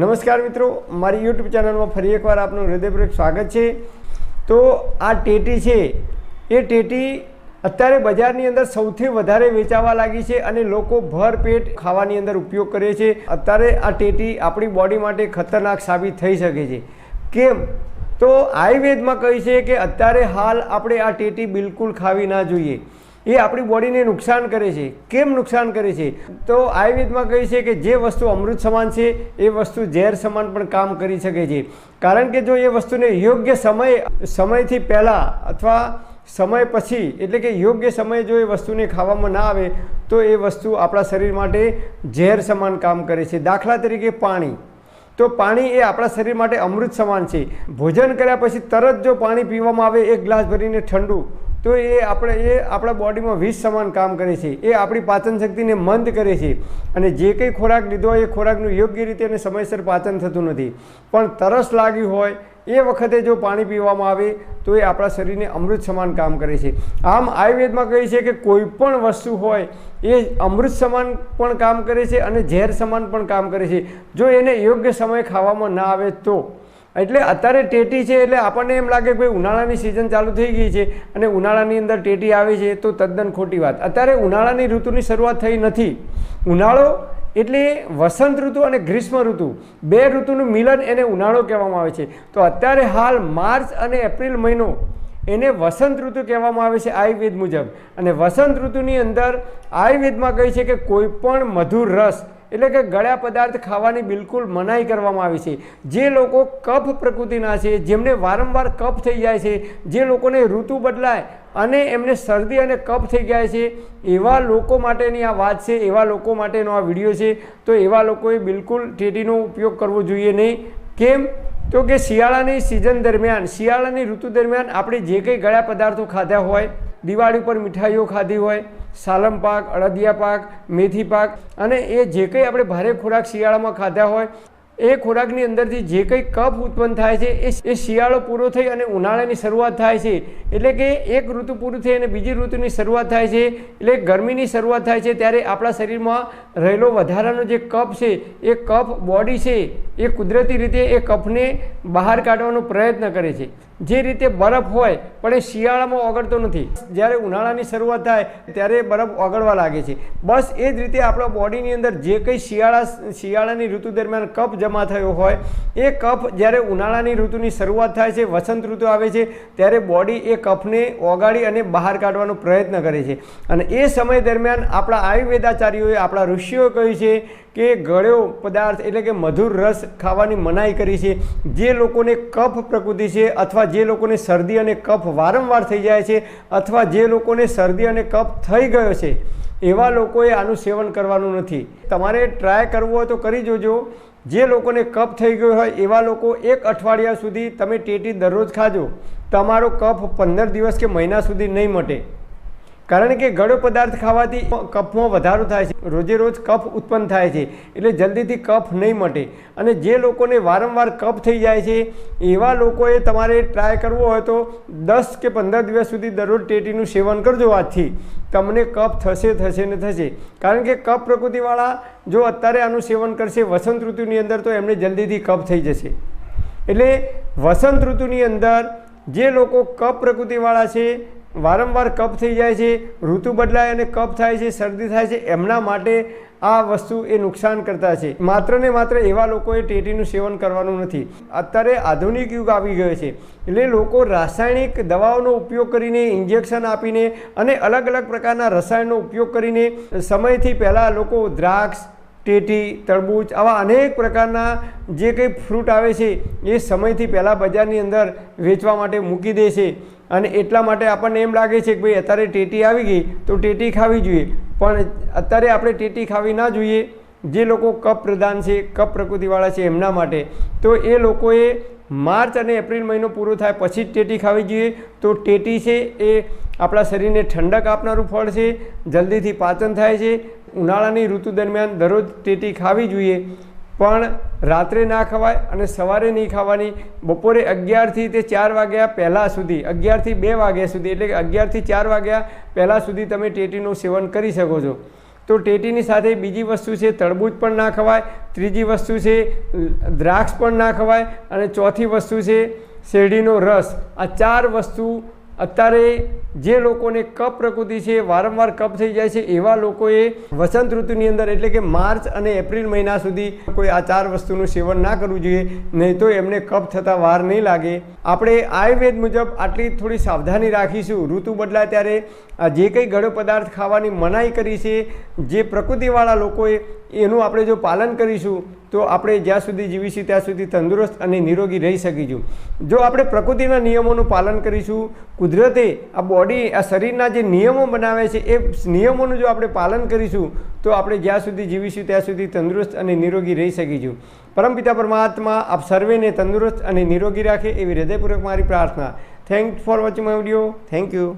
નમસ્કાર મિત્રો, મારી યુટ્યુબ ચેનલમાં ફરી એકવાર આપનું હૃદયપૂર્વક સ્વાગત છે। તો આ ટેટી છે એ ટેટી અત્યારે બજારની અંદર સૌથી વધારે વેચાવા લાગી છે અને લોકો ભરપેટ ખાવાની અંદર ઉપયોગ કરે છે। અત્યારે આ ટેટી આપણી બોડી માટે ખતરનાક સાબિત થઈ શકે છે। કેમ? તો આયુર્વેદમાં કહે છે કે અત્યારે હાલ આપણે આ ટેટી બિલકુલ ખાવી ના જોઈએ। એ આપણી બોડીને નુકસાન કરે છે। કેમ નુકસાન કરે છે? તો આયુર્વેદમાં કહે છે કે જે વસ્તુ અમૃત સમાન છે એ વસ્તુ ઝેર સમાન પણ કામ કરી શકે છે। કારણ કે જો એ વસ્તુને યોગ્ય સમયથી પહેલાં અથવા સમય પછી એટલે કે યોગ્ય સમયે જો એ વસ્તુને ખાવામાં ના આવે તો એ વસ્તુ આપણા શરીર માટે ઝેર સમાન કામ કરે છે। દાખલા તરીકે પાણી, તો પાણી એ આપણા શરીર માટે અમૃત સમાન છે। ભોજન કર્યા પછી તરત જો પાણી પીવામાં આવે એક ગ્લાસ ભરીને ઠંડુ, તો એ આપણા બોડીમાં વિષ સમાન કામ કરે છે। એ આપણી પાચન શક્તિને મંદ કરે છે અને જે કંઈ ખોરાક લીધો હોય એ ખોરાકનું યોગ્ય રીતે અને સમયસર પાચન થતું નથી। પણ તરસ લાગી હોય એ વખતે જો પાણી પીવામાં આવે તો એ આપણા શરીરને અમૃત સમાન કામ કરે છે। આમ આયુર્વેદમાં કહે છે કે કોઈ પણ વસ્તુ હોય એ અમૃત સમાન પણ કામ કરે છે અને ઝેર સમાન પણ કામ કરે છે જો એને યોગ્ય સમયે ખાવામાં ના આવે તો। એટલે અત્યારે ટેટી છે એટલે આપણને એમ લાગે કે ભાઈ ઉનાળાની સિઝન ચાલુ થઈ ગઈ છે અને ઉનાળાની અંદર ટેટી આવે છે, તો તદ્દન ખોટી વાત। અત્યારે ઉનાળાની ઋતુની શરૂઆત થઈ નથી। ઉનાળો એટલે વસંત ઋતુ અને ગ્રીષ્મ ઋતુ, બે ઋતુનું મિલન એને ઉનાળો કહેવામાં આવે છે। તો અત્યારે હાલ માર્ચ અને એપ્રિલ મહિનો એને વસંત ઋતુ કહેવામાં આવે છે આયુર્વેદ મુજબ। અને વસંત ઋતુની અંદર આયુર્વેદમાં કહે છે કે કોઈ પણ મધુર રસ એટલે કે ગળ્યા પદાર્થ ખાવાની બિલકુલ મનાઈ કરવામાં આવી છે। જે લોકો કફ પ્રકૃતિના છે, જેમને વારંવાર કફ થઈ જાય છે, જે લોકોને ઋતુ બદલાય અને એમને શરદી અને કફ થઈ જાય છે, એવા લોકો માટેની આ વાત છે, એવા લોકો માટેનો આ વિડીયો છે। તો એવા લોકોએ બિલકુલ ટેટીનો ઉપયોગ કરવો જોઈએ નહીં। કેમ? તો કે શિયાળાની સિઝન દરમિયાન, શિયાળાની ઋતુ દરમિયાન આપણે જે કંઈ ગળ્યા પદાર્થો ખાધા હોય, દિવાળી પર મીઠાઈઓ ખાધી હોય, સાલમ પાક, અડદિયા પાક, મેથી પાક અને એ જે કંઈ આપણે ભારે ખોરાક શિયાળામાં ખાધા હોય એ ખોરાકની અંદરથી જે કંઈ કફ ઉત્પન્ન થાય છે એ શિયાળો પૂરો થઈ અને ઉનાળાની શરૂઆત થાય છે। એટલે કે એક ઋતુ પૂરું થઈ અને બીજી ઋતુની શરૂઆત થાય છે, એટલે ગરમીની શરૂઆત થાય છે ત્યારે આપણા શરીરમાં રહેલો વધારાનો જે કફ છે એ કફ બોડી છે એ કુદરતી રીતે એ કફને બહાર કાઢવાનો પ્રયત્ન કરે છે। જે રીતે બરફ હોય પણ એ શિયાળામાં ઓગળતો નથી, જ્યારે ઉનાળાની શરૂઆત થાય ત્યારે બરફ ઓગળવા લાગે છે। બસ એ જ રીતે આપણા બોડીની અંદર જે કંઈ શિયાળાની ઋતુ દરમિયાન કફ જમા થયો હોય એ કફ જ્યારે ઉનાળાની ઋતુની શરૂઆત થાય છે, વસંત ઋતુ આવે છે, ત્યારે બોડી એ કફને ઓગાળી અને બહાર કાઢવાનો પ્રયત્ન કરે છે। અને એ સમય દરમિયાન આપણા આયુર્વેદાચાર્યોએ, આપણા ઋષિઓએ કહ્યું છે કે ગળ્યો પદાર્થ એટલે કે મધુર રસ ખાવાની મનાઈ કરી છે। જે લોકોને કફ પ્રકૃતિ છે અથવા જે લોકોને શરદી અને કફ વારંવાર થઈ જાય છે અથવા જે લોકોને શરદી અને કફ થઈ ગયો છે એવા લોકોએ આનું સેવન કરવાનું નથી। તમારે ટ્રાય કરવું હોય તો કરી જોજો। જે લોકોને કફ થઈ ગયો હોય એવા લોકો એક અઠવાડિયા સુધી તમે ટેટી દરરોજ ખાજો, તમારો કફ 15 દિવસ કે મહિના સુધી નહીં મટે। કારણ કે ગળ્યો પદાર્થ ખાવાથી કફમાં વધારો થાય છે, રોજે રોજ કફ ઉત્પન્ન થાય છે એટલે જલ્દીથી કફ નહીં મટે। અને જે લોકોને વારંવાર કફ થઈ જાય છે એવા લોકોએ તમારે ટ્રાય કરવો હોય તો 10 કે 15 દિવસ સુધી દરરોજ ટેટીનું સેવન કરજો। આજથી તમને કફ થશે ને થશે। કારણ કે કફ પ્રકૃતિવાળા જો અત્યારે આનું સેવન કરશે વસંત ઋતુની અંદર તો એમને જલ્દીથી કફ થઈ જશે। એટલે વસંત ઋતુની અંદર જે લોકો કફ પ્રકૃતિવાળા છે, વારંવાર કફ થઈ જાય છે, ઋતુ બદલાય અને કફ થાય છે, શરદી થાય છે, એમના માટે આ વસ્તુ એ નુકસાન કરતા છે। માત્ર ને માત્ર એવા લોકોએ ટેટીનું સેવન કરવાનું નથી। અત્યારે આધુનિક યુગ આવી ગયો છે એટલે લોકો રાસાયણિક દવાઓનો ઉપયોગ કરીને, ઇન્જેક્શન આપીને અને અલગ અલગ પ્રકારના રસાયણનો ઉપયોગ કરીને સમયથી પહેલાં લોકો દ્રાક્ષ, ટેટી, તરબૂચ આવા અનેક પ્રકારના જે કંઈ ફ્રૂટ આવે છે એ સમયથી પહેલાં બજારની અંદર વેચવા માટે મૂકી દે છે। અને એટલા માટે આપણને એમ લાગે છે કે ભાઈ અત્યારે ટેટી આવી ગઈ તો ટેટી ખાવી જોઈએ, પણ અત્યારે આપણે ટેટી ખાવી ના જોઈએ। જે લોકો કફ પ્રધાન છે, કફ પ્રકૃતિવાળા છે એમના માટે તો એ લોકોએ માર્ચ અને એપ્રિલ મહિનો પૂરો થાય પછી જ ટેટી ખાવી જોઈએ। તો ટેટી છે એ આપણા શરીરને ઠંડક આપનારું ફળ છે, જલ્દીથી પાચન થાય છે। ઉનાળાની ઋતુ દરમિયાન દરરોજ ટેટી ખાવી જોઈએ, પણ રાત્રે ના ખવાય અને સવારે નહીં ખાવાની। બપોરે 11થી તે 4 વાગ્યા પહેલાં સુધી, 11થી 2 વાગ્યા સુધી એટલે કે 11થી 4 વાગ્યા પહેલાં સુધી તમે ટેટીનું સેવન કરી શકો છો। તો ટેટીની સાથે બીજી વસ્તુ છે તરબૂચ પણ ના ખવાય, ત્રીજી વસ્તુ છે દ્રાક્ષ પણ ના ખવાય, અને ચોથી વસ્તુ છે શેરડીનો રસ. આ 4 વસ્તુ અત્યારે જે લોકોને કફ પ્રકૃતિ છે, વારંવાર કફ થઈ જાય છે, એવા લોકોએ વસંત ઋતુની અંદર એટલે કે માર્ચ અને એપ્રિલ મહિના સુધી કોઈ આ 4 વસ્તુનું સેવન ના કરવું જોઈએ, નહીં તો એમને કફ થતાં વાર નહીં લાગે. આપણે આયુર્વેદ મુજબ આટલી થોડી સાવધાની રાખીશું. ઋતુ બદલાય ત્યારે જે કંઈ ગળ્યો પદાર્થ ખાવાની મનાઈ કરી છે જે પ્રકૃતિવાળા લોકોએ, એનું આપણે જો પાલન કરીશું તો આપણે જ્યાં સુધી જીવીશું ત્યાં સુધી તંદુરસ્ત અને નિરોગી રહી શકીશું. જો આપણે પ્રકૃતિના નિયમોનું પાલન કરીશું, કુદરતે આ બોડી, આ શરીરના જે નિયમો બનાવે છે એ નિયમોનું જો આપણે પાલન કરીશું તો આપણે જ્યાં સુધી જીવીશું ત્યાં સુધી તંદુરસ્ત અને નિરોગી રહી શકીશું. પરમપિતા પરમાત્મા આપ સર્વેને તંદુરસ્ત અને નિરોગી રાખે એવી હૃદયપૂર્વક મારી પ્રાર્થના. Thanks for watching my video. Thank you.